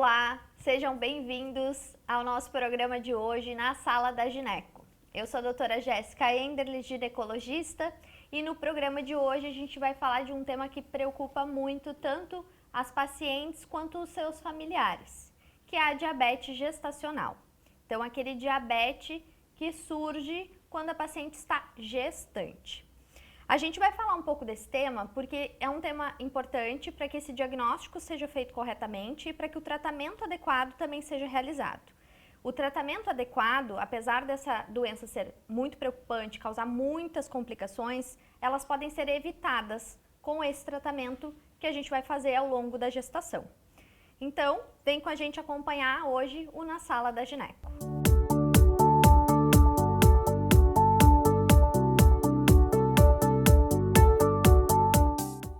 Olá, sejam bem-vindos ao nosso programa de hoje na Sala da Gineco. Eu sou a doutora Jéssica Enderle, ginecologista, e no programa de hoje a gente vai falar de um tema que preocupa muito tanto as pacientes quanto os seus familiares, que é a diabetes gestacional. Então, aquele diabetes que surge quando a paciente está gestante. A gente vai falar um pouco desse tema porque é um tema importante para que esse diagnóstico seja feito corretamente e para que o tratamento adequado também seja realizado. O tratamento adequado, apesar dessa doença ser muito preocupante, causar muitas complicações, elas podem ser evitadas com esse tratamento que a gente vai fazer ao longo da gestação. Então, vem com a gente acompanhar hoje o Na Sala da Gineco.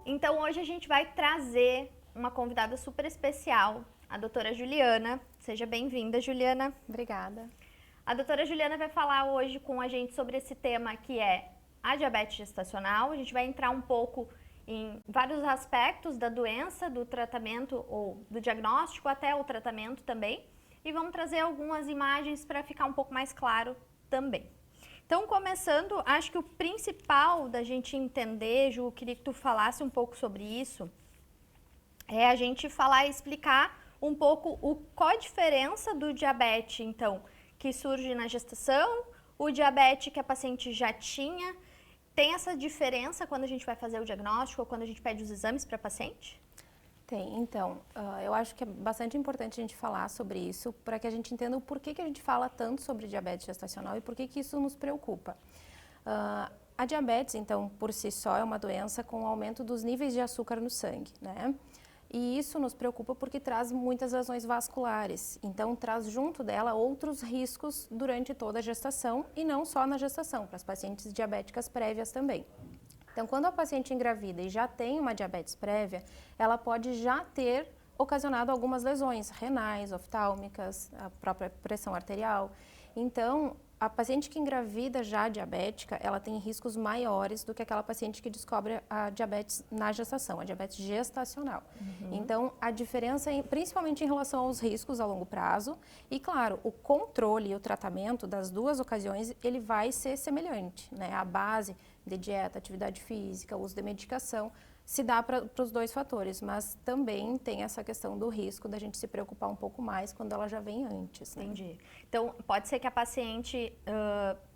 Então, hoje a gente vai trazer uma convidada super especial, a doutora Juliana. Seja bem-vinda, Juliana. Obrigada. A doutora Juliana vai falar hoje com a gente sobre esse tema que é a diabetes gestacional. A gente vai entrar um pouco em vários aspectos da doença, do tratamento ou do diagnóstico até o tratamento também. E vamos trazer algumas imagens para ficar um pouco mais claro também. Então, começando, acho que o principal da gente entender, Ju, eu queria que tu falasse um pouco sobre isso, é a gente falar e explicar um pouco qual a diferença do diabetes, então, que surge na gestação, o diabetes que a paciente já tinha. Tem essa diferença quando a gente vai fazer o diagnóstico ou quando a gente pede os exames para a paciente? Tem, então, eu acho que é bastante importante a gente falar sobre isso para que a gente entenda o porquê que a gente fala tanto sobre diabetes gestacional e por que isso nos preocupa. A diabetes, então, por si só é uma doença com aumento dos níveis de açúcar no sangue, né? E isso nos preocupa porque traz muitas lesões vasculares, então traz junto dela outros riscos durante toda a gestação e não só na gestação, para as pacientes diabéticas prévias também. Então, quando a paciente engravida e já tem uma diabetes prévia, ela pode já ter ocasionado algumas lesões renais, oftálmicas, a própria pressão arterial. Então, a paciente que engravida já diabética, ela tem riscos maiores do que aquela paciente que descobre a diabetes na gestação, a diabetes gestacional. Então, a diferença, principalmente em relação aos riscos a longo prazo, e claro, o controle e o tratamento das duas ocasiões, ele vai ser semelhante, né? A base de dieta, atividade física, uso de medicação, se dá para os dois fatores, mas também tem essa questão do risco da gente se preocupar um pouco mais quando ela já vem antes. Né? Entendi. Então, pode ser que a paciente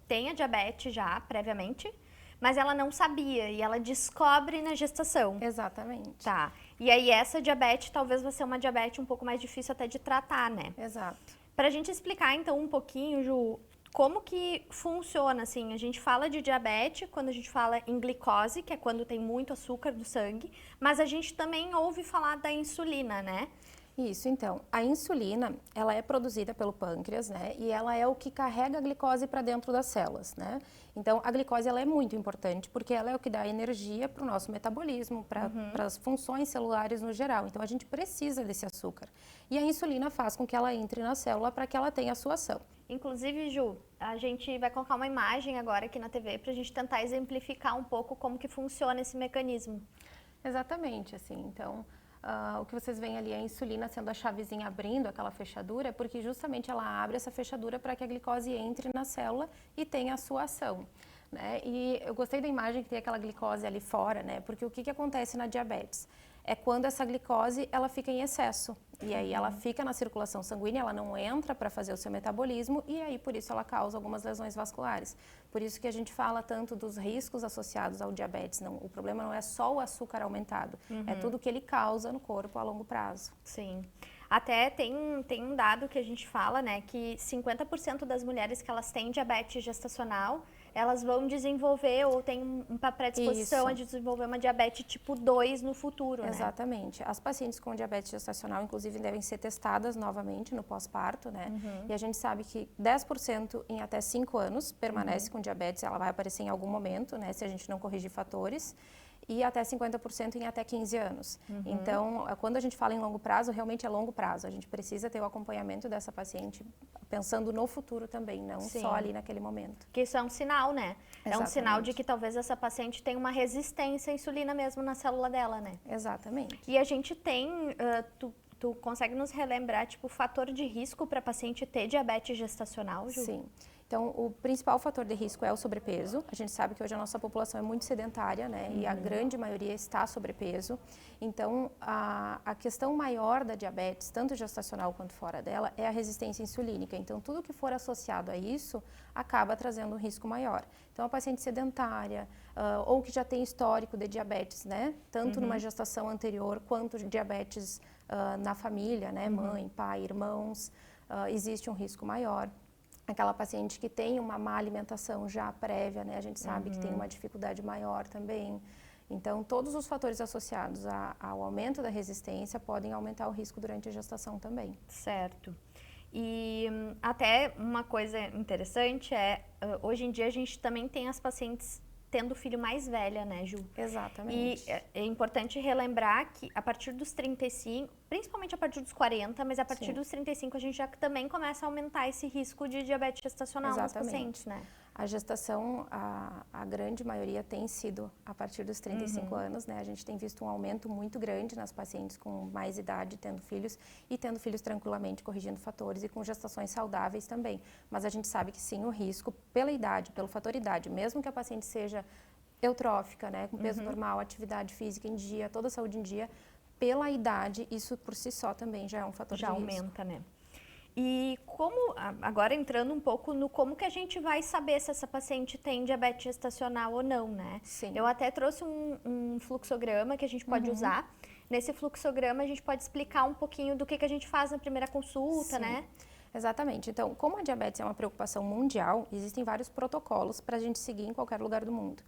tenha diabetes já previamente, mas ela não sabia e ela descobre na gestação. Exatamente. Tá. E aí essa diabetes talvez vai ser uma diabetes um pouco mais difícil até de tratar, né? Exato. Pra gente explicar então um pouquinho, Ju, como que funciona, assim, a gente fala de diabetes quando a gente fala em glicose, que é quando tem muito açúcar no sangue, mas a gente também ouve falar da insulina, né? Isso, então, a insulina, ela é produzida pelo pâncreas, né, e ela é o que carrega a glicose para dentro das células, né. Então, a glicose, ela é muito importante, porque ela é o que dá energia para o nosso metabolismo, para as funções celulares no geral. Então, a gente precisa desse açúcar. E a insulina faz com que ela entre na célula para que ela tenha a sua ação. Inclusive, Ju, a gente vai colocar uma imagem agora aqui na TV para a gente tentar exemplificar um pouco como que funciona esse mecanismo. Exatamente, assim, então... o que vocês veem ali, a insulina sendo a chavezinha abrindo aquela fechadura, é porque justamente ela abre essa fechadura para que a glicose entre na célula e tenha a sua ação. Né? E eu gostei da imagem que tem aquela glicose ali fora, né? Porque o que acontece na diabetes? É quando essa glicose ela fica em excesso e aí ela fica na circulação sanguínea, ela não entra para fazer o seu metabolismo e aí por isso ela causa algumas lesões vasculares. Por isso que a gente fala tanto dos riscos associados ao diabetes. Não, o problema não é só o açúcar aumentado, é tudo que ele causa no corpo a longo prazo. Sim. Até tem um dado que a gente fala, né, que 50% das mulheres que elas têm diabetes gestacional, elas vão desenvolver ou têm uma predisposição a desenvolver uma diabetes tipo 2 no futuro, né? Exatamente. As pacientes com diabetes gestacional, inclusive, devem ser testadas novamente no pós-parto, né? E a gente sabe que 10% em até 5 anos permanece com diabetes, ela vai aparecer em algum momento, né, se a gente não corrigir fatores. E até 50% em até 15 anos. Então, quando a gente fala em longo prazo, realmente é longo prazo. A gente precisa ter o acompanhamento dessa paciente pensando no futuro também, não só ali naquele momento. Que isso é um sinal, né? Exatamente. É um sinal de que talvez essa paciente tenha uma resistência à insulina mesmo na célula dela, né? Exatamente. E a gente tem, Tu consegue nos relembrar, tipo, o fator de risco para paciente ter diabetes gestacional, Ju? Sim. Então, o principal fator de risco é o sobrepeso. A gente sabe que hoje a nossa população é muito sedentária, né? E a grande maioria está sobrepeso. Então, a questão maior da diabetes, tanto gestacional quanto fora dela, é a resistência insulínica. Então, tudo que for associado a isso acaba trazendo um risco maior. Então, a paciente sedentária ou que já tem histórico de diabetes, né? Tanto numa gestação anterior quanto diabetes na família, né? Mãe, pai, irmãos, existe um risco maior. Aquela paciente que tem uma má alimentação já prévia, né? A gente sabe que tem uma dificuldade maior também. Então, todos os fatores associados ao aumento da resistência podem aumentar o risco durante a gestação também. Certo. E até uma coisa interessante hoje em dia a gente também tem as pacientes tendo filho mais velha, né, Ju? Exatamente. E é importante relembrar que a partir dos 35, principalmente a partir dos 40, mas a partir dos 35 a gente já também começa a aumentar esse risco de diabetes gestacional nas pacientes, né? A gestação, a grande maioria tem sido a partir dos 35 anos, né? A gente tem visto um aumento muito grande nas pacientes com mais idade tendo filhos e tendo filhos tranquilamente, corrigindo fatores e com gestações saudáveis também. Mas a gente sabe que sim, o risco pela idade, pelo fator idade, mesmo que a paciente seja eutrófica, né? Com peso normal, atividade física em dia, toda a saúde em dia, pela idade, isso por si só também já é um fator de risco. Já aumenta, né? E como, agora entrando um pouco no como que a gente vai saber se essa paciente tem diabetes gestacional ou não, né? Sim. Eu até trouxe um fluxograma que a gente pode usar. Nesse fluxograma a gente pode explicar um pouquinho do que a gente faz na primeira consulta, né? Exatamente. Então, como a diabetes é uma preocupação mundial, existem vários protocolos para a gente seguir em qualquer lugar do mundo.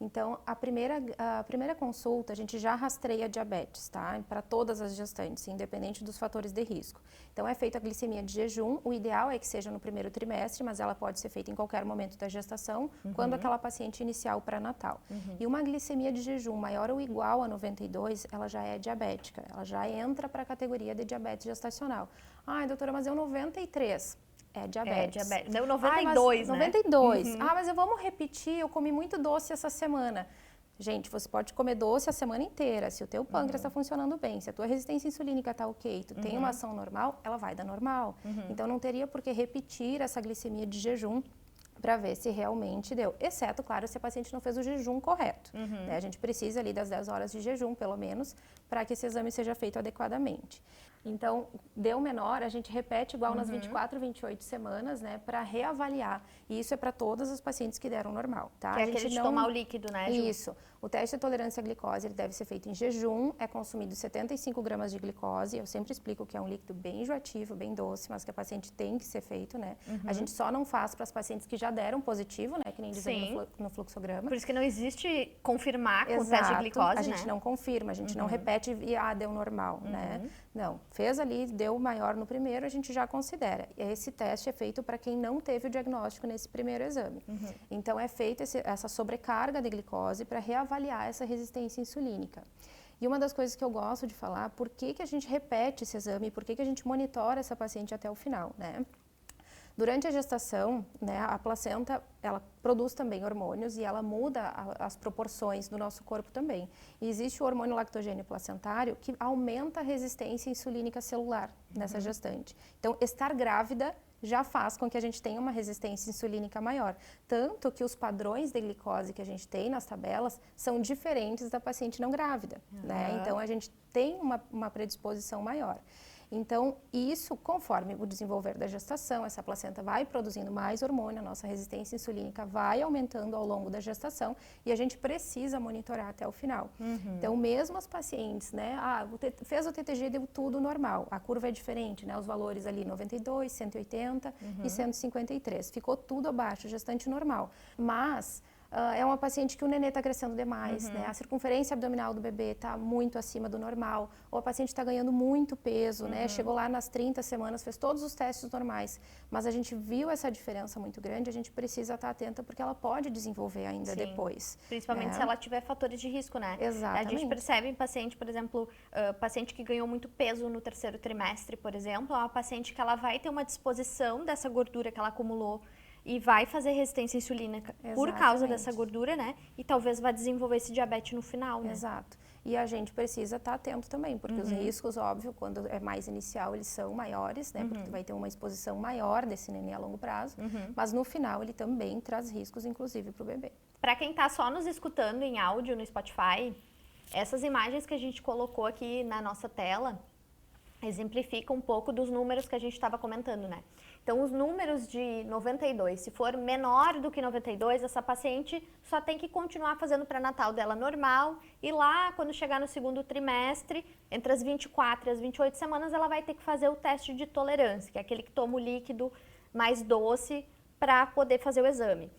Então, a primeira consulta, a gente já rastreia diabetes, tá? Para todas as gestantes, independente dos fatores de risco. Então, é feita a glicemia de jejum. O ideal é que seja no primeiro trimestre, mas ela pode ser feita em qualquer momento da gestação, quando aquela paciente iniciar o pré-natal. E uma glicemia de jejum maior ou igual a 92, ela já é diabética. Ela já entra para a categoria de diabetes gestacional. Ai, doutora, mas eu 93. É diabetes. Deu 92, né? 92. Mas vamos repetir, eu comi muito doce essa semana. Gente, você pode comer doce a semana inteira. Se o teu pâncreas está funcionando bem, se a tua resistência insulínica está ok, tu tem uma ação normal, ela vai dar normal. Então, não teria por que repetir essa glicemia de jejum para ver se realmente deu. Exceto, claro, se a paciente não fez o jejum correto. Né? A gente precisa ali das 10 horas de jejum, pelo menos, para que esse exame seja feito adequadamente. Então, deu menor, a gente repete igual nas 24, 28 semanas, né, para reavaliar. E isso é para todas as pacientes que deram normal, tá? Que é aquele de tomar o líquido, né, Ju? Isso. O teste de tolerância à glicose, ele deve ser feito em jejum, é consumido 75 gramas de glicose. Eu sempre explico que é um líquido bem enjoativo, bem doce, mas que a paciente tem que ser feito, né? A gente só não faz para as pacientes que já deram positivo, né, que nem dizem no fluxograma. Por isso que não existe confirmar com o teste de glicose, a gente não confirma, a gente não repete e deu normal, né? Não, fez ali, deu maior no primeiro, a gente já considera. Esse teste é feito para quem não teve o diagnóstico nesse primeiro exame. Então, é feita essa sobrecarga de glicose para reavaliar essa resistência insulínica. E uma das coisas que eu gosto de falar, por que a gente repete esse exame, por que a gente monitora essa paciente até o final, né? Durante a gestação, né, a placenta, ela produz também hormônios e ela muda as proporções do nosso corpo também. E existe o hormônio lactogênio placentário que aumenta a resistência insulínica celular nessa gestante. Então, estar grávida já faz com que a gente tenha uma resistência insulínica maior. Tanto que os padrões de glicose que a gente tem nas tabelas são diferentes da paciente não grávida, né? Então, a gente tem uma predisposição maior. Então, isso, conforme o desenvolver da gestação, essa placenta vai produzindo mais hormônio, a nossa resistência insulínica vai aumentando ao longo da gestação e a gente precisa monitorar até o final. Então, mesmo as pacientes, né, fez o TTG, deu tudo normal, a curva é diferente, né, os valores ali 92, 180 e 153, ficou tudo abaixo, gestante normal, mas é uma paciente que o nenê está crescendo demais, né? A circunferência abdominal do bebê está muito acima do normal, ou a paciente está ganhando muito peso, né? Chegou lá nas 30 semanas, fez todos os testes normais, mas a gente viu essa diferença muito grande, a gente precisa estar atenta porque ela pode desenvolver ainda depois. Principalmente se ela tiver fatores de risco, né? Exatamente. A gente percebe em paciente, por exemplo, paciente que ganhou muito peso no terceiro trimestre, por exemplo, é uma paciente que ela vai ter uma disposição dessa gordura que ela acumulou e vai fazer resistência insulínica por causa dessa gordura, né? E talvez vá desenvolver esse diabetes no final, né? Exato. e a gente precisa estar atento também, porque os riscos, óbvio, quando é mais inicial, eles são maiores, né? Porque tu vai ter uma exposição maior desse neném a longo prazo, mas no final ele também traz riscos, inclusive para o bebê. Para quem está só nos escutando em áudio no Spotify, essas imagens que a gente colocou aqui na nossa tela exemplificam um pouco dos números que a gente estava comentando, né? Então, os números de 92, se for menor do que 92, essa paciente só tem que continuar fazendo o pré-natal dela normal e lá, quando chegar no segundo trimestre, entre as 24 e as 28 semanas, ela vai ter que fazer o teste de tolerância, que é aquele que toma o líquido mais doce para poder fazer o exame.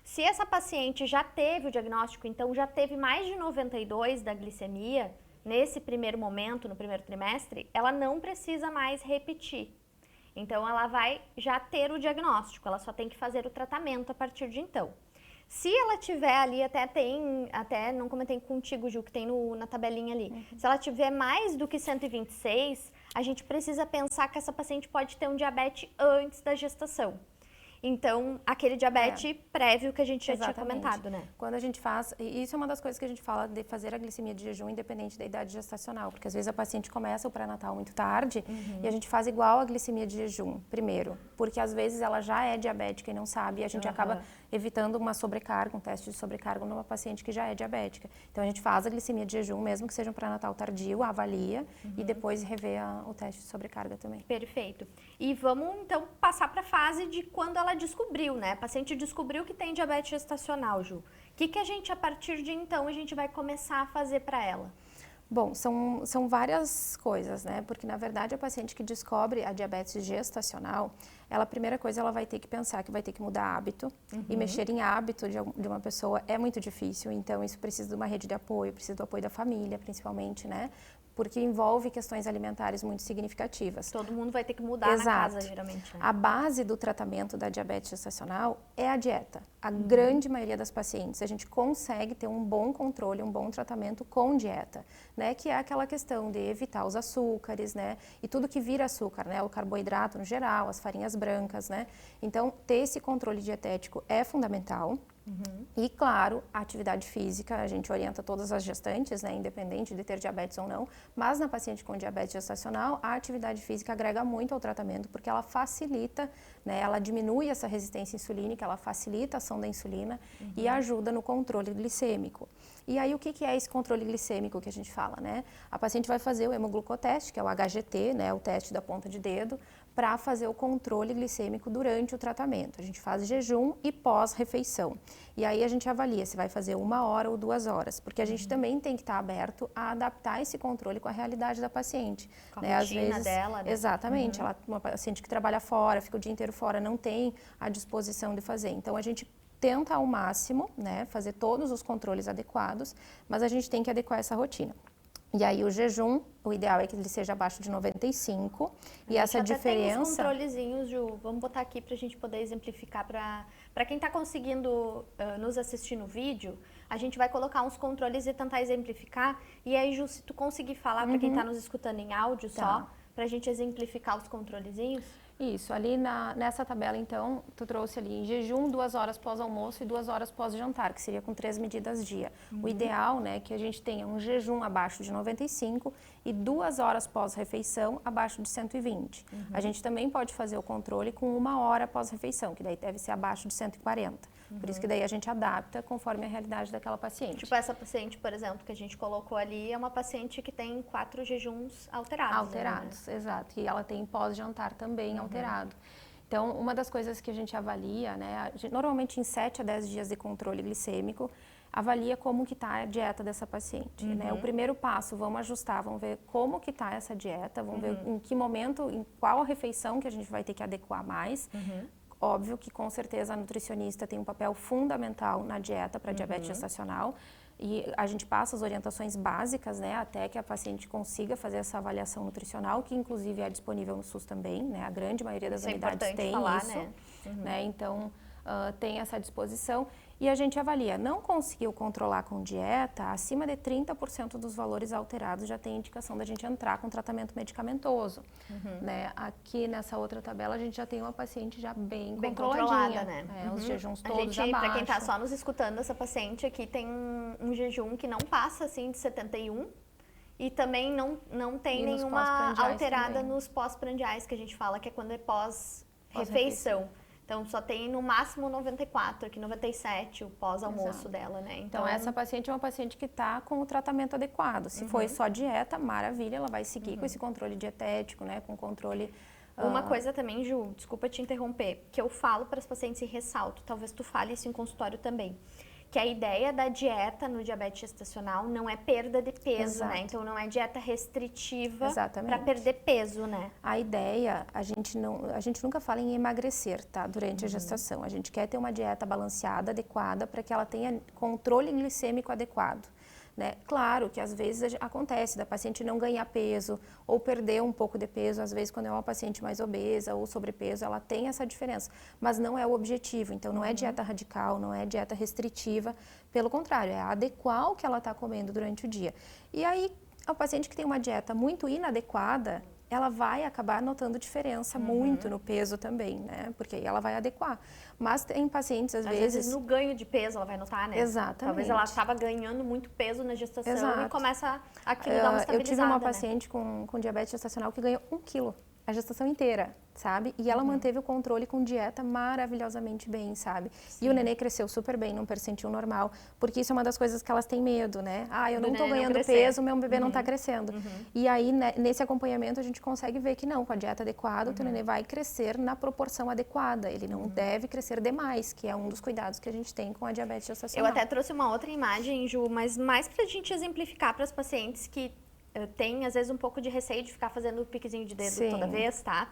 Se essa paciente já teve o diagnóstico, então já teve mais de 92 da glicemia, nesse primeiro momento, no primeiro trimestre, ela não precisa mais repetir. Então, ela vai já ter o diagnóstico, ela só tem que fazer o tratamento a partir de então. Se ela tiver ali, até não comentei contigo, Ju, que tem na tabelinha ali. Se ela tiver mais do que 126, a gente precisa pensar que essa paciente pode ter um diabetes antes da gestação. Então, aquele diabetes prévio que a gente já tinha comentado, né? Quando a gente faz, e isso é uma das coisas que a gente fala de fazer a glicemia de jejum independente da idade gestacional, porque às vezes a paciente começa o pré-natal muito tarde e a gente faz igual a glicemia de jejum, primeiro, porque às vezes ela já é diabética e não sabe, e a gente acaba evitando uma sobrecarga, um teste de sobrecarga numa paciente que já é diabética. Então, a gente faz a glicemia de jejum, mesmo que seja um pré-natal tardio, avalia e depois revê o teste de sobrecarga também. Perfeito. E vamos, então, passar para a fase de quando ela descobriu, né? A paciente descobriu que tem diabetes gestacional, Ju. O que a gente, a partir de então, a gente vai começar a fazer para ela? Bom, são várias coisas, né? Porque, na verdade, a paciente que descobre a diabetes gestacional, a primeira coisa, ela vai ter que pensar que vai ter que mudar hábito. E mexer em hábito de uma pessoa é muito difícil. Então, isso precisa de uma rede de apoio, precisa do apoio da família, principalmente, né? Porque envolve questões alimentares muito significativas. Todo mundo vai ter que mudar na casa, geralmente. Né? A base do tratamento da diabetes gestacional é a dieta. A grande maioria das pacientes, a gente consegue ter um bom controle, um bom tratamento com dieta, né? Que é aquela questão de evitar os açúcares, né? E tudo que vira açúcar, né? O carboidrato no geral, as farinhas brancas, né? Então, ter esse controle dietético é fundamental. E, claro, a atividade física, a gente orienta todas as gestantes, né, independente de ter diabetes ou não, mas na paciente com diabetes gestacional, a atividade física agrega muito ao tratamento, porque ela facilita, né, ela diminui essa resistência insulínica, ela facilita a ação da insulina e ajuda no controle glicêmico. E aí, o que é esse controle glicêmico que a gente fala, né? A paciente vai fazer o hemoglucoteste, que é o HGT, né, o teste da ponta de dedo, para fazer o controle glicêmico durante o tratamento. A gente faz jejum e pós-refeição. E aí a gente avalia se vai fazer 1 hora ou 2 horas, porque a gente também tem que estar aberto a adaptar esse controle com a realidade da paciente. Com a rotina dela, né? Exatamente. Uma paciente que trabalha fora, fica o dia inteiro fora, não tem a disposição de fazer. Então, a gente tenta ao máximo, né, fazer todos os controles adequados, mas a gente tem que adequar essa rotina. E aí o jejum, o ideal é que ele seja abaixo de 95. E essa diferença... Tem os controlezinhos, Ju, vamos botar aqui para a gente poder exemplificar para quem está conseguindo nos assistir no vídeo, a gente vai colocar uns controles e tentar exemplificar. E aí, Ju, se tu conseguir falar para quem está nos escutando em áudio só, para a gente exemplificar os controlezinhos. Isso, ali nessa tabela, então, tu trouxe ali em jejum 2 horas pós-almoço e 2 horas pós-jantar, que seria com 3 medidas dia. O ideal, né, que a gente tenha um jejum abaixo de 95 e 2 horas pós-refeição abaixo de 120. A gente também pode fazer o controle com 1 hora pós-refeição, que daí deve ser abaixo de 140. Por isso que daí a gente adapta conforme a realidade daquela paciente. Tipo, essa paciente, por exemplo, que a gente colocou ali, é uma paciente que tem 4 jejuns alterados. Alterados, né? Exato. E ela tem pós-jantar também alterado. Então, uma das coisas que a gente avalia, né, normalmente em 7 a 10 dias de controle glicêmico, avalia como que está a dieta dessa paciente, né? O primeiro passo, vamos ajustar, vamos ver como que está essa dieta, vamos ver em que momento, em qual refeição que a gente vai ter que adequar mais. Óbvio que, com certeza, a nutricionista tem um papel fundamental na dieta para diabetes gestacional. E a gente passa as orientações básicas, né, até que a paciente consiga fazer essa avaliação nutricional, que inclusive é disponível no SUS também, né? A grande maioria das unidades tem falar, isso. né? Né? Então, tem essa disposição e a gente avalia. Não conseguiu controlar com dieta, acima de 30% dos valores alterados já tem indicação da gente entrar com tratamento medicamentoso. Né? Aqui nessa outra tabela a gente já tem uma paciente já bem controladinha, né? Os jejuns todos abaixo. Para quem está só nos escutando, essa paciente aqui tem um jejum que não passa assim de 71 e também não tem nenhuma alterada também. nos pós-prandiais, que a gente fala que é quando é pós-refeição. Então, só tem no máximo 94, aqui 97, o pós-almoço dela, né? Então, essa paciente é uma paciente que está com o tratamento adequado. Se foi só dieta, maravilha, ela vai seguir com esse controle dietético, né? Com controle... Uma coisa também, Ju, desculpa te interromper, que eu falo para as pacientes e ressalto, talvez tu fale isso em consultório também, que a ideia da dieta no diabetes gestacional não é perda de peso, né? Então não é dieta restritiva para perder peso, né? A ideia, a gente nunca fala em emagrecer, tá? Durante a gestação. A gente quer ter uma dieta balanceada, adequada, para que ela tenha controle glicêmico adequado. Né? Claro que às vezes acontece da paciente não ganhar peso ou perder um pouco de peso, às vezes quando é uma paciente mais obesa ou sobrepeso, ela tem essa diferença, mas não é o objetivo, então não é dieta radical, não é dieta restritiva, pelo contrário, é adequar o que ela está comendo durante o dia. E aí, a paciente que tem uma dieta muito inadequada, ela vai acabar notando diferença muito no peso também, né? Porque aí ela vai adequar. Mas tem pacientes, às vezes... no ganho de peso ela vai notar, né? Exatamente. Talvez ela estava ganhando muito peso na gestação e começa aquilo dar uma estabilizada, eu tive uma paciente com diabetes gestacional que ganhou 1 quilo a gestação inteira, sabe? E ela manteve o controle com dieta maravilhosamente bem, sabe? Sim. E o nenê cresceu super bem, num percentil normal, porque isso é uma das coisas que elas têm medo, né? Ah, eu não tô ganhando peso, meu bebê não tá crescendo. E aí, nesse acompanhamento, a gente consegue ver que não, com a dieta adequada, o teu nenê vai crescer na proporção adequada. Ele não deve crescer demais, que é um dos cuidados que a gente tem com a diabetes gestacional. Eu até trouxe uma outra imagem, Ju, mas mais pra gente exemplificar para as pacientes que tem, às vezes, um pouco de receio de ficar fazendo o piquezinho de dedo toda vez, tá?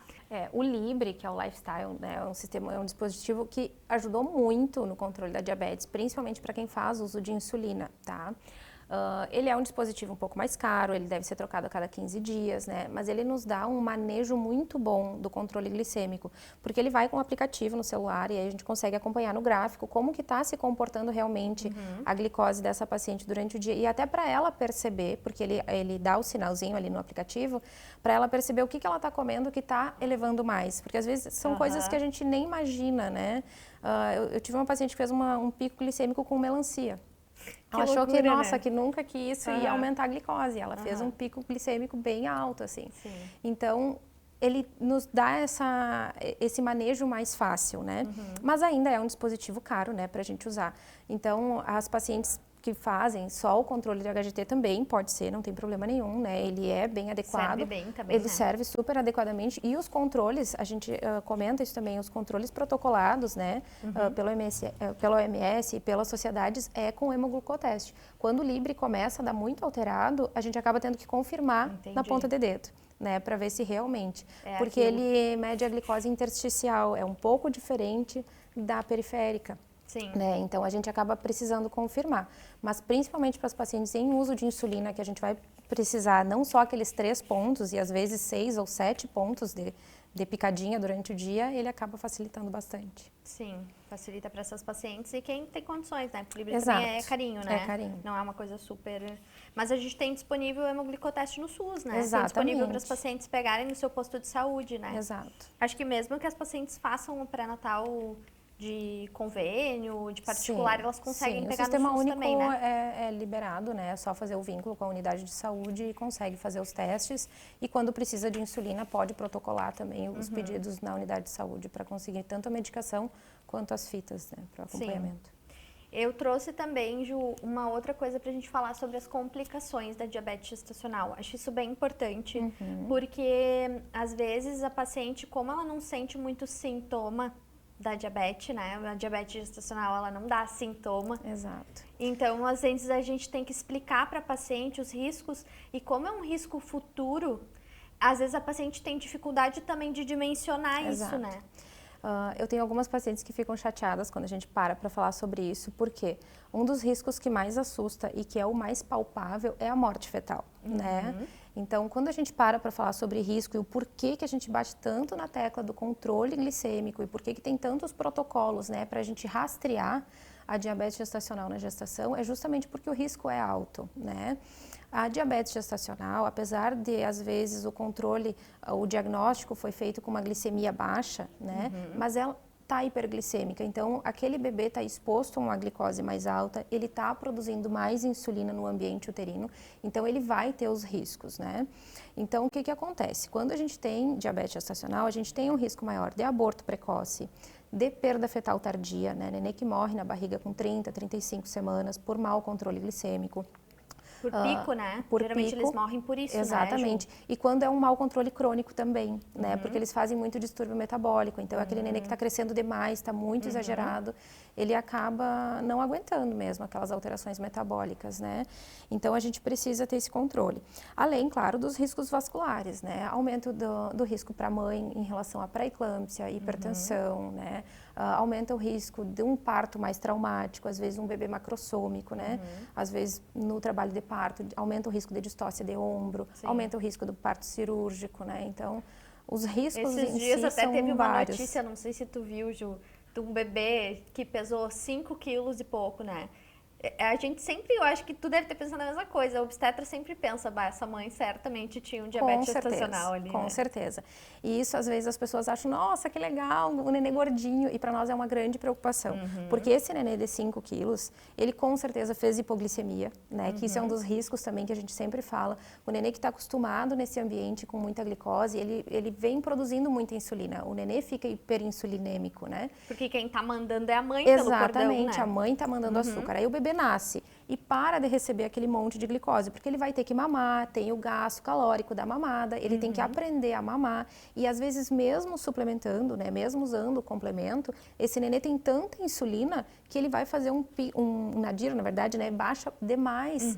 O Libre, que é o Lifestyle, né, é um dispositivo que ajudou muito no controle da diabetes, principalmente para quem faz uso de insulina, tá? Ele é um dispositivo um pouco mais caro, ele deve ser trocado a cada 15 dias, né? Mas ele nos dá um manejo muito bom do controle glicêmico, porque ele vai com um aplicativo no celular e aí a gente consegue acompanhar no gráfico como que está se comportando realmente a glicose dessa paciente durante o dia. E até para ela perceber, porque ele dá o sinalzinho ali no aplicativo, para ela perceber o que ela está comendo que está elevando mais. Porque às vezes são coisas que a gente nem imagina, né? Eu tive uma paciente que fez um pico glicêmico com melancia. Ela achou que, nossa, que nunca que isso ia aumentar a glicose. Ela fez um pico glicêmico bem alto, assim. Sim. Então, ele nos dá esse manejo mais fácil, né? Mas ainda é um dispositivo caro, né, pra gente usar. Então, as pacientes que fazem só o controle de HGT também pode ser, não tem problema nenhum, né? Ele é bem adequado. Serve bem também, ele serve super adequadamente. E os controles, a gente comenta isso também, os controles protocolados, né? Pelo OMS e pelas sociedades, é com o hemoglucoteste. Quando o Libre começa a dar muito alterado, a gente acaba tendo que confirmar na ponta de dedo, né? Para ver se realmente. Porque ele mede a glicose intersticial, é um pouco diferente da periférica. Sim. Né? Então, a gente acaba precisando confirmar. Mas, principalmente para as pacientes em uso de insulina, que a gente vai precisar não só aqueles 3 pontos, e às vezes 6 ou 7 pontos de picadinha durante o dia, ele acaba facilitando bastante. Sim, facilita para essas pacientes e quem tem condições, né? Porque o Libre também é carinho, né? É carinho. Não é uma coisa super... Mas a gente tem disponível o hemoglicoteste no SUS, né? Exatamente. Tem disponível para os pacientes pegarem no seu posto de saúde, né? Exato. Acho que mesmo que as pacientes façam o pré-natal de convênio, de particular, elas conseguem pegar no SUS também, né? O Sistema Único é liberado, né? É só fazer o vínculo com a unidade de saúde e consegue fazer os testes. E quando precisa de insulina, pode protocolar também os pedidos na unidade de saúde para conseguir tanto a medicação quanto as fitas, né? Para acompanhamento. Sim. Eu trouxe também, Ju, uma outra coisa para a gente falar sobre as complicações da diabetes gestacional. Acho isso bem importante, porque às vezes a paciente, como ela não sente muito sintoma da diabetes, né? A diabetes gestacional, ela não dá sintoma. Exato. Então, às vezes, a gente tem que explicar para a paciente os riscos e como é um risco futuro, às vezes a paciente tem dificuldade também de dimensionar isso, né? Eu tenho algumas pacientes que ficam chateadas quando a gente para falar sobre isso, porque um dos riscos que mais assusta e que é o mais palpável é a morte fetal, né? Então, quando a gente para falar sobre risco e o porquê que a gente bate tanto na tecla do controle glicêmico e porquê que tem tantos protocolos, né, para a gente rastrear a diabetes gestacional na gestação, é justamente porque o risco é alto, né? A diabetes gestacional, apesar de, às vezes, o controle, o diagnóstico foi feito com uma glicemia baixa, né? Mas ela está hiperglicêmica, então aquele bebê está exposto a uma glicose mais alta, ele está produzindo mais insulina no ambiente uterino, então ele vai ter os riscos, né? Então, o que acontece? Quando a gente tem diabetes gestacional, a gente tem um risco maior de aborto precoce, de perda fetal tardia, né? Nenê que morre na barriga com 30, 35 semanas por mau controle glicêmico. Por pico, né? Por Geralmente pico, eles morrem por isso, exatamente. né, Ju? E quando é um mau controle crônico também, né? Porque eles fazem muito distúrbio metabólico. Então, aquele nenê que está crescendo demais, está muito exagerado, ele acaba não aguentando mesmo aquelas alterações metabólicas, né? Então, a gente precisa ter esse controle. Além, claro, dos riscos vasculares, né? Aumento do risco para a mãe em relação à pré-eclâmpsia, hipertensão, né? Aumenta o risco de um parto mais traumático, às vezes um bebê macrossômico, né? Às vezes, no trabalho de parto, aumenta o risco de distócia de ombro, aumenta o risco do parto cirúrgico, né? Então, os riscos Esses em dias si até são teve uma vários. notícia, não sei se tu viu, Ju, de um bebê que pesou 5 quilos e pouco, né? A gente sempre, eu acho que tu deve ter pensado a mesma coisa. A obstetra sempre pensa, bah, essa mãe certamente tinha um diabetes gestacional ali, Com né? certeza. E isso, às vezes, as pessoas acham, nossa, que legal, o nenê gordinho. E para nós é uma grande preocupação. Porque esse nenê de 5 quilos, ele com certeza fez hipoglicemia, né? Que isso é um dos riscos também que a gente sempre fala. O nenê que está acostumado nesse ambiente com muita glicose, ele vem produzindo muita insulina. O nenê fica hiperinsulinêmico, né? Porque quem tá mandando é a mãe pelo cordão, Exatamente, né? a mãe está mandando açúcar. Aí o bebê nasce e para de receber aquele monte de glicose, porque ele vai ter que mamar, tem o gasto calórico da mamada, ele tem que aprender a mamar. E às vezes, mesmo suplementando, né, mesmo usando o complemento, esse nenê tem tanta insulina que ele vai fazer um nadir, na verdade, né, baixa demais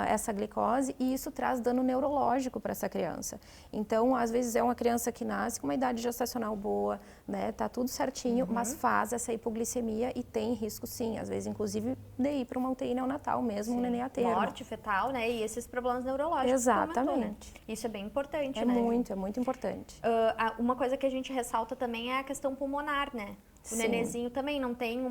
essa glicose e isso traz dano neurológico para essa criança. Então, às vezes é uma criança que nasce com uma idade gestacional boa, né, tá tudo certinho, mas faz essa hipoglicemia e tem risco sim, às vezes inclusive de ir para uma UTI neonatal mesmo, um nenê a termo. Morte fetal, né? E esses problemas neurológicos. Exatamente. Né? Isso é bem importante, É né? muito importante. Uma coisa que a gente ressalta também é a questão pulmonar, né? O Sim. nenenzinho também não tem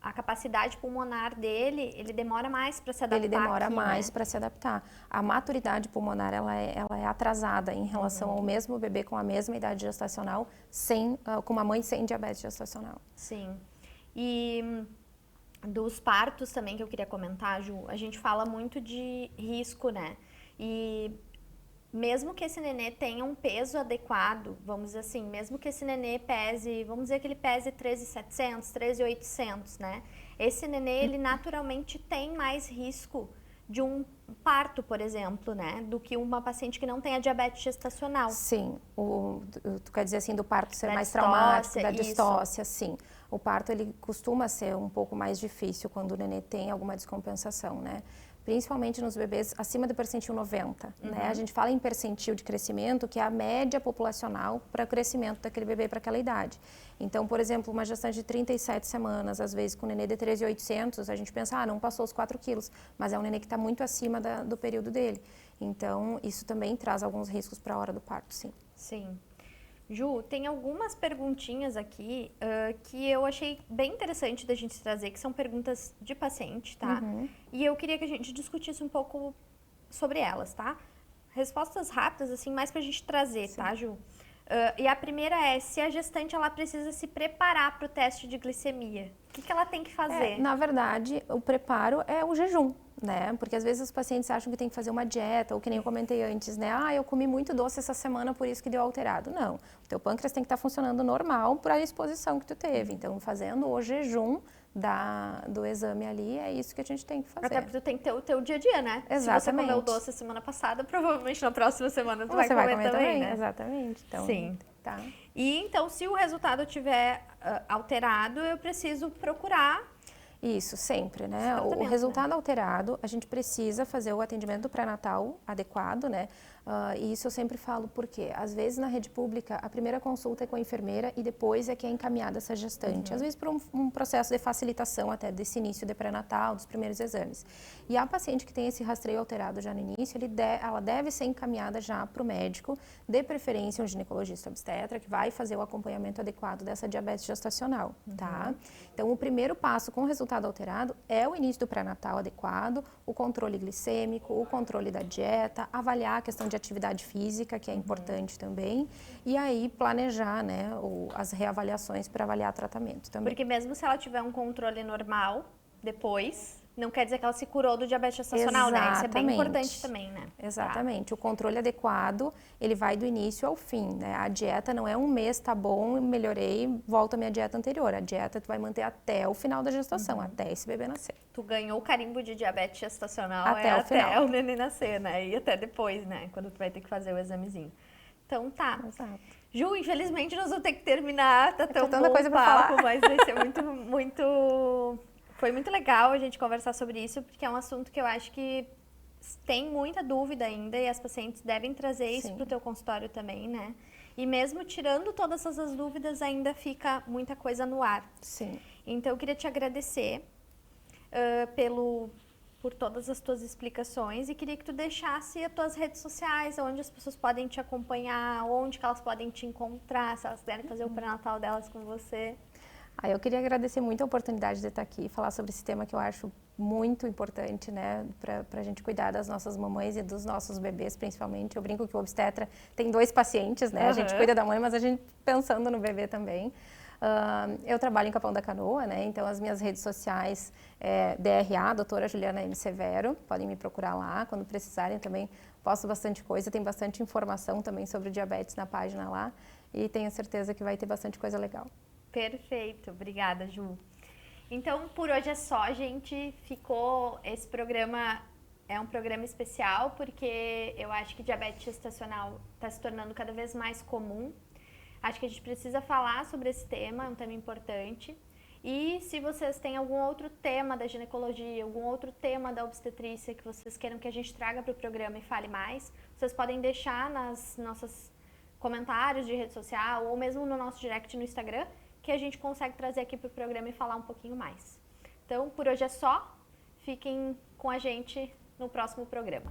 a capacidade pulmonar dele, ele demora mais para se adaptar. Ele demora aqui, mais né? para se adaptar. A maturidade pulmonar ela é atrasada em relação ao mesmo bebê com a mesma idade gestacional, com uma mãe sem diabetes gestacional. Sim. E dos partos também que eu queria comentar, Ju, a gente fala muito de risco, né? E mesmo que esse nenê tenha um peso adequado, vamos dizer assim, mesmo que esse nenê pese, vamos dizer que ele pese 13.700, 13.800, né? Esse nenê, ele naturalmente tem mais risco de um parto, por exemplo, né? Do que uma paciente que não tenha diabetes gestacional. Sim, tu quer dizer assim, do parto ser Da mais distócia, traumático, da isso. distócia, sim. O parto, ele costuma ser um pouco mais difícil quando o nenê tem alguma descompensação, né? Principalmente nos bebês acima do percentil 90, né? A gente fala em percentil de crescimento, que é a média populacional para o crescimento daquele bebê para aquela idade. Então, por exemplo, uma gestante de 37 semanas, às vezes com um nenê de 13.800, a gente pensa, não passou os 4 quilos, mas é um nenê que está muito acima do período dele. Então, isso também traz alguns riscos para a hora do parto, sim. Sim. Ju, tem algumas perguntinhas aqui que eu achei bem interessante da gente trazer, que são perguntas de paciente, tá? E eu queria que a gente discutisse um pouco sobre elas, tá? Respostas rápidas, assim, mais pra gente trazer, sim, tá, Ju? E a primeira é, se a gestante ela precisa se preparar para o teste de glicemia, o que ela tem que fazer? Na verdade, o preparo é o jejum, né? Porque às vezes os pacientes acham que tem que fazer uma dieta, ou que nem eu comentei antes, né? Eu comi muito doce essa semana, por isso que deu alterado. Não, o teu pâncreas tem que estar funcionando normal para a exposição que tu teve. Então, fazendo o jejum do exame ali, é isso que a gente tem que fazer. Até porque tu tem que ter o teu dia a dia, né? Exatamente. Se você comeu doce a semana passada, provavelmente na próxima semana tu vai comer também, né? Exatamente. Então, sim. Tá. E então, se o resultado estiver alterado, eu preciso procurar. Isso, sempre, né? O resultado alterado, a gente precisa fazer o atendimento pré-natal adequado, né? E isso eu sempre falo porque, às vezes, na rede pública, a primeira consulta é com a enfermeira e depois é que é encaminhada essa gestante. Às vezes, por um processo de facilitação até desse início de pré-natal, dos primeiros exames. E a paciente que tem esse rastreio alterado já no início, ela deve ser encaminhada já para o médico, de preferência um ginecologista obstetra, que vai fazer o acompanhamento adequado dessa diabetes gestacional, tá? Então, o primeiro passo com resultado alterado é o início do pré-natal adequado, o controle glicêmico, o controle da dieta, avaliar a questão de atividade física, que é importante também, e aí planejar, né, as reavaliações para avaliar tratamento também. Porque mesmo se ela tiver um controle normal, depois, não quer dizer que ela se curou do diabetes gestacional, né? Isso é bem importante também, né? Exatamente. Tá. O controle adequado, ele vai do início ao fim, né? A dieta não é um mês, tá bom, melhorei, volto à minha dieta anterior. A dieta tu vai manter até o final da gestação, até esse bebê nascer. Tu ganhou o carimbo de diabetes gestacional até o neném nascer, né? E até depois, né? Quando tu vai ter que fazer o examezinho. Então tá. Exato. Ju, infelizmente nós vamos ter que terminar, tá tão tanta bom coisa o pra papo, falar. mas vai ser foi muito legal a gente conversar sobre isso, porque é um assunto que eu acho que tem muita dúvida ainda e as pacientes devem trazer isso para o teu consultório também, né? E mesmo tirando todas essas dúvidas, ainda fica muita coisa no ar. Sim. Então, eu queria te agradecer por todas as tuas explicações e queria que tu deixasse as tuas redes sociais, onde as pessoas podem te acompanhar, onde que elas podem te encontrar, se elas quiserem fazer o pré-natal delas com você. Eu queria agradecer muito a oportunidade de estar aqui e falar sobre esse tema que eu acho muito importante, né, para a gente cuidar das nossas mamães e dos nossos bebês, principalmente. Eu brinco que o obstetra tem 2 pacientes, né, a gente cuida da mãe, mas a gente pensando no bebê também. Eu trabalho em Capão da Canoa, né, então as minhas redes sociais é DRA, doutora Juliana M. Severo, podem me procurar lá, quando precisarem também posto bastante coisa, tem bastante informação também sobre diabetes na página lá e tenho certeza que vai ter bastante coisa legal. Perfeito, obrigada, Ju. Então, por hoje é só, gente. Esse programa é um programa especial porque eu acho que diabetes gestacional está se tornando cada vez mais comum. Acho que a gente precisa falar sobre esse tema, é um tema importante. E se vocês têm algum outro tema da ginecologia, algum outro tema da obstetrícia que vocês queiram que a gente traga para o programa e fale mais, vocês podem deixar nas nossas comentários de rede social ou mesmo no nosso direct no Instagram, que a gente consegue trazer aqui para o programa e falar um pouquinho mais. Então, por hoje é só. Fiquem com a gente no próximo programa.